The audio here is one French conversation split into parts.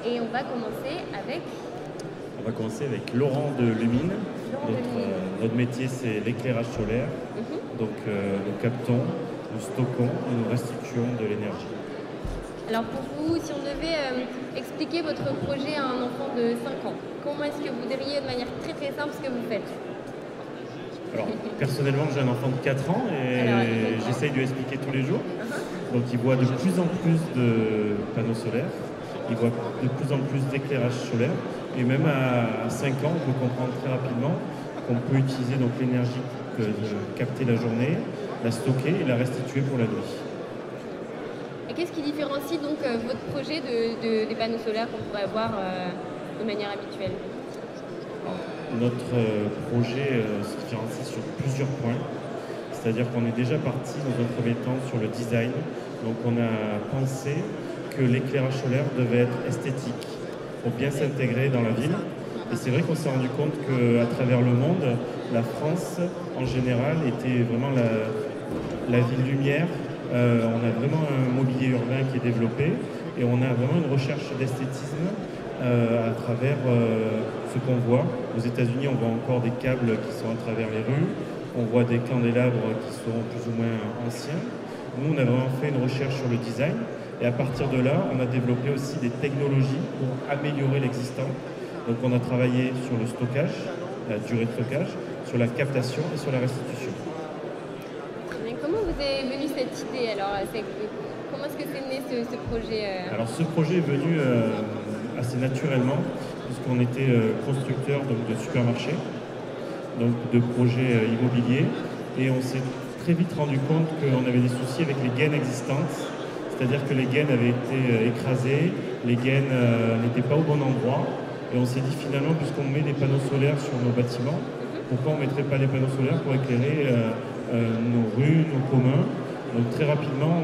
Et on va commencer avec... On va commencer avec Laurent de Lumine. Notre métier, c'est l'éclairage solaire. Donc, nous captons, nous stockons et nous restituons de l'énergie. Alors pour vous, si on devait expliquer votre projet à un enfant de 5 ans, comment est-ce que vous diriez de manière très très simple ce que vous faites? Alors, personnellement, j'ai un enfant de 4 ans et j'essaye de lui expliquer tous les jours. Donc, il voit de plus en plus de panneaux solaires, il voit de plus en plus d'éclairage solaire. Et même à 5 ans, on peut comprendre très rapidement qu'on peut utiliser donc l'énergie de capter la journée, la stocker et la restituer pour la nuit. Et qu'est-ce qui différencie donc votre projet des panneaux solaires qu'on pourrait avoir de manière habituelle? Notre projet se différencie sur plusieurs points. C'est-à-dire qu'on est déjà parti dans un premier temps sur le design. Donc on a pensé que l'éclairage solaire devait être esthétique pour bien s'intégrer dans la ville. Et c'est vrai qu'on s'est rendu compte qu'à travers le monde, la France en général était vraiment la ville lumière. On a vraiment un mobilier urbain qui est développé et on a vraiment une recherche d'esthétisme à travers ce qu'on voit. Aux États-Unis, on voit encore des câbles qui sont à travers les rues, on voit des candélabres qui sont plus ou moins anciens. Nous, on a vraiment fait une recherche sur le design et à partir de là, on a développé aussi des technologies pour améliorer l'existant. Donc on a travaillé sur le stockage, la durée de stockage, sur la captation et sur la restitution. Mais comment vous est venue cette idée alors? Comment est-ce que c'est né ce projet Alors ce projet est venu assez naturellement, puisqu'on était constructeur donc, de supermarchés, donc de projets immobiliers, et on s'est très vite rendu compte qu'on avait des soucis avec les gaines existantes, c'est-à-dire que les gaines avaient été écrasées, les gaines n'étaient pas au bon endroit, et on s'est dit finalement, puisqu'on met des panneaux solaires sur nos bâtiments, pourquoi on ne mettrait pas des panneaux solaires pour éclairer nos rues, nos communs? Donc très rapidement,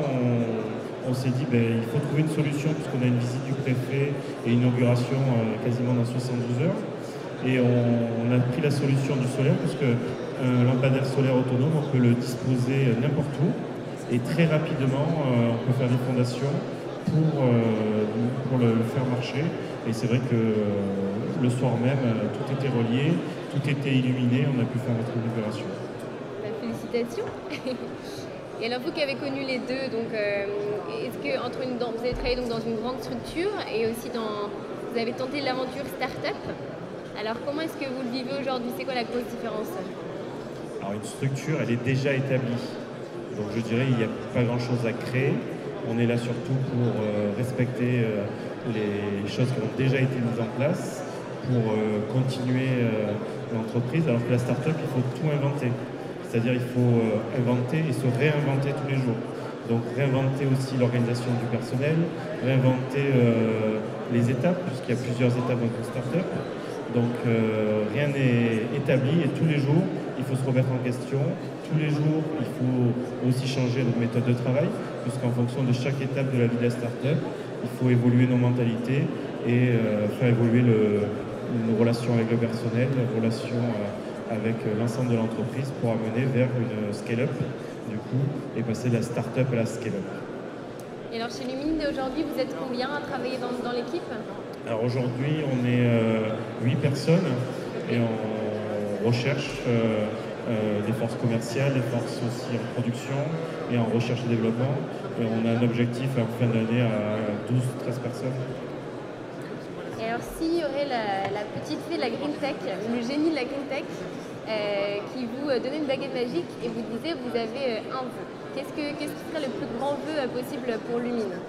on s'est dit il faut trouver une solution puisqu'on a une visite du préfet et une inauguration quasiment dans 72 heures. Et on a pris la solution du solaire parce qu'un lampadaire solaire autonome, on peut le disposer n'importe où. Et très rapidement, on peut faire des fondations pour le faire marcher. Et c'est vrai que le soir même, tout était relié, tout était illuminé, on a pu faire notre inauguration. Félicitations. Et alors vous qui avez connu les deux, donc est-ce que vous avez travaillé donc dans une grande structure et aussi vous avez tenté l'aventure start-up. Alors comment est-ce que vous le vivez aujourd'hui? C'est quoi la grosse différence? Alors une structure, elle est déjà établie. Donc je dirais il n'y a pas grand-chose à créer. On est là surtout pour respecter les choses qui ont déjà été mises en place, pour continuer l'entreprise, alors que la start-up, il faut tout inventer. C'est-à-dire il faut inventer et se réinventer tous les jours. Donc réinventer aussi l'organisation du personnel, réinventer les étapes, puisqu'il y a plusieurs étapes dans une start-up. Donc rien n'est établi et tous les jours, il faut se remettre en question. Tous les jours, il faut aussi changer notre méthode de travail, puisqu'en fonction de chaque étape de la vie de la start-up, il faut évoluer nos mentalités et faire évoluer nos relations avec le personnel, nos relations avec l'ensemble de l'entreprise pour amener vers une scale-up, du coup, et passer de la start-up à la scale-up. Et alors chez Lumine aujourd'hui, vous êtes combien à travailler dans l'équipe? Alors aujourd'hui, on est 8 personnes et on recherche des forces commerciales, des forces aussi en production et en recherche et développement. Et on a un objectif en fin d'année à 12-13 personnes. Et alors s'il y aurait la petite fée de la Green Tech, ou le génie de la Green Tech, qui vous donnait une baguette magique et vous disait vous avez un vœu, qu'est-ce qui serait le plus grand vœu possible pour Lumine?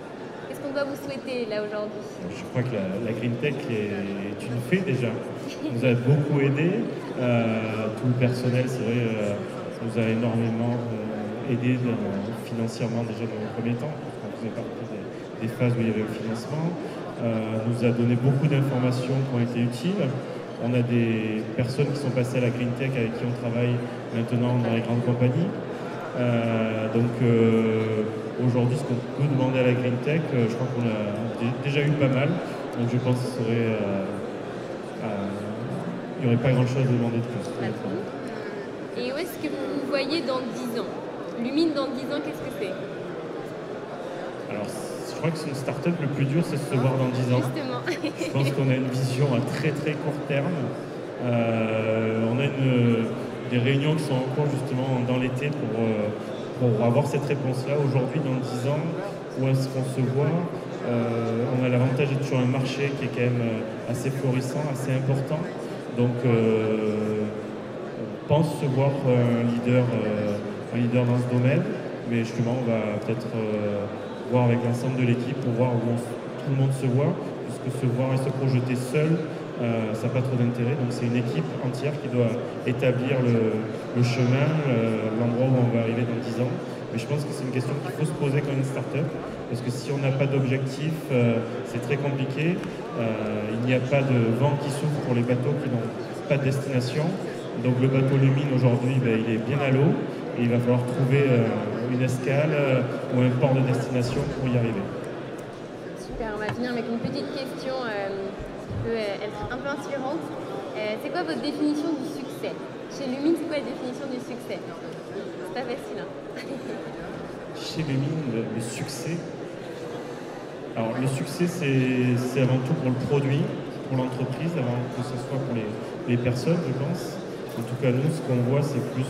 Qu'est-ce qu'on doit vous souhaiter là aujourd'hui? Je crois que la Green Tech est une fée déjà. Nous a beaucoup aidé. Tout le personnel, c'est vrai, nous a énormément aidé financièrement déjà dans le premier temps. On faisait partie des phases où il y avait le financement. Nous a donné beaucoup d'informations qui ont été utiles. On a des personnes qui sont passées à la Green Tech avec qui on travaille maintenant dans les grandes compagnies. Aujourd'hui, ce qu'on peut demander à la Green Tech, je crois qu'on a déjà eu pas mal. Donc je pense qu'il n'y aurait pas grand-chose à demander de plus. Et où est-ce que vous vous voyez dans 10 ans? Lumine dans 10 ans, qu'est-ce que c'est? Alors, je crois que c'est une start-up, le plus dur, c'est de se voir dans 10 ans. Justement. Je pense qu'on a une vision à très très court terme. On a des réunions qui sont en cours justement dans l'été pour avoir cette réponse-là. Aujourd'hui, dans 10 ans, où est-ce qu'on se voit? On a l'avantage d'être sur un marché qui est quand même assez florissant, assez important. Donc, on pense se voir un leader dans ce domaine. Mais justement, on va peut-être voir avec l'ensemble de l'équipe pour voir où tout le monde se voit. Puisque se voir et se projeter seul, ça n'a pas trop d'intérêt. Donc c'est une équipe entière qui doit établir le chemin, l'endroit où on va arriver dans 10 ans. Mais je pense que c'est une question qu'il faut se poser comme une start-up. Parce que si on n'a pas d'objectif, c'est très compliqué. Il n'y a pas de vent qui souffle pour les bateaux qui n'ont pas de destination. Donc le bateau Lumine aujourd'hui, il est bien à l'eau. Et il va falloir trouver une escale ou un port de destination pour y arriver. Super, on va finir avec une petite question qui peut être un peu inspirante. C'est quoi votre définition du succès? Chez Lumine, c'est quoi la définition du succès? C'est pas facile, hein? Chez Lumine, le succès. Alors le succès, c'est avant tout pour le produit, pour l'entreprise, avant que ce soit pour les personnes, je pense. En tout cas, nous, ce qu'on voit, c'est plus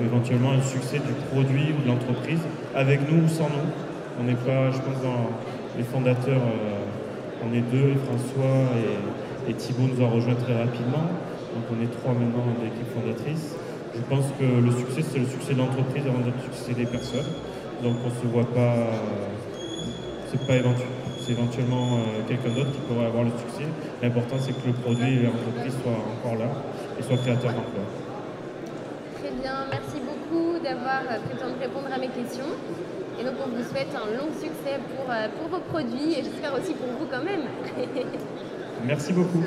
éventuellement un succès du produit ou de l'entreprise, avec nous ou sans nous. On n'est pas, je pense, dans les fondateurs, on est deux, et François et Thibaut nous a rejoint très rapidement. Donc on est 3 maintenant dans l'équipe fondatrice. Je pense que le succès, c'est le succès de l'entreprise avant le succès des personnes. Donc on ne se voit pas, c'est pas éventuel. C'est éventuellement quelqu'un d'autre qui pourrait avoir le succès. L'important, c'est que le produit et l'entreprise soient encore là et soient créateurs d'emploi. Très bien, merci beaucoup d'avoir pris le temps de répondre à mes questions. Et donc, on vous souhaite un long succès pour vos produits et j'espère aussi pour vous quand même. Merci beaucoup.